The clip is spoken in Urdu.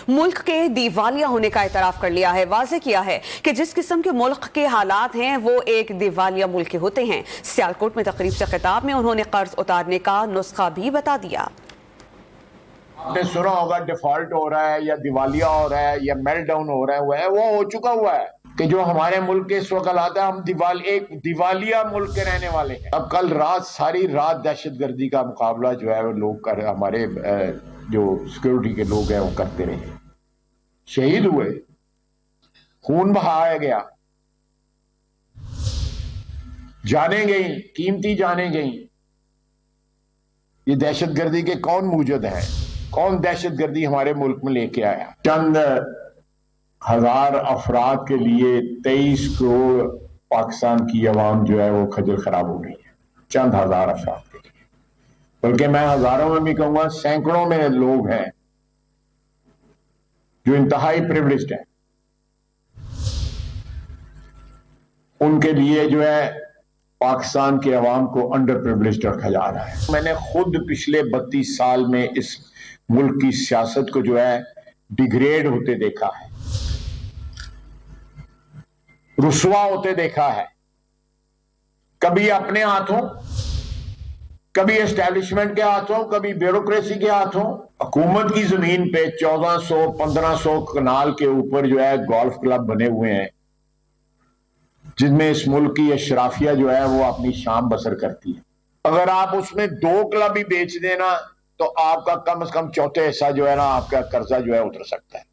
ملک کے دیوالیہ ہونے کا اعتراف کر لیا ہے، واضح کیا ہے کہ جس قسم کے ملک کے حالات ہیں وہ ایک دیوالیہ ملک کے ہوتے ہیں۔ سیالکوٹ میں تقریب سے خطاب میں انہوں نے قرض اتارنے کا نسخہ بھی بتا دیا۔ آپ نے سنا ہوگا ڈیفالٹ ہو رہا ہے یا دیوالیہ ہو رہا ہے یا میلٹ ڈاؤن ہو رہا ہے، وہ ہو چکا ہوا ہے کہ جو ہمارے ملک کے اس وقت حالات ہے، ہم ایک دیوالیہ ملک کے رہنے والے ہیں۔ اب کل رات ساری رات دہشت گردی کا مقابلہ جو ہے وہ لوگ ہمارے جو سیکورٹی کے لوگ ہیں وہ کرتے رہے، شہید ہوئے، خون بہایا گیا، جانیں گئیں، قیمتی جانیں گئیں۔ یہ دہشت گردی کے کون موجد ہیں؟ کون دہشت گردی ہمارے ملک میں لے کے آیا؟ چند ہزار افراد کے لیے 23 کروڑ پاکستان کی عوام جو ہے وہ کھجل خراب ہو گئی ہے، چند ہزار افراد کے لیے، بلکہ میں ہزاروں میں بھی کہوں گا سینکڑوں میں لوگ ہیں جو انتہائی پریولیجڈ ہیں، ان کے لیے جو ہے پاکستان کے عوام کو انڈر پریولیجڈ رکھا جا رہا ہے۔ میں نے خود پچھلے 32 سال میں اس ملک کی سیاست کو جو ہے ڈیگریڈ ہوتے دیکھا ہے، رسوا ہوتے دیکھا ہے، کبھی اپنے ہاتھوں، کبھی اسٹیبلشمنٹ کے ہاتھوں، کبھی بیوروکریسی کے ہاتھوں۔ حکومت کی زمین پہ 1400-1500 کنال کے اوپر جو ہے گولف کلب بنے ہوئے ہیں، جن میں اس ملک کی اشرافیہ جو ہے وہ اپنی شام بسر کرتی ہے۔ اگر آپ اس میں 2 کلب ہی بیچ دینا تو آپ کا کم از کم چوتھے حصہ جو ہے نا آپ کا قرضہ جو ہے اتر سکتا ہے۔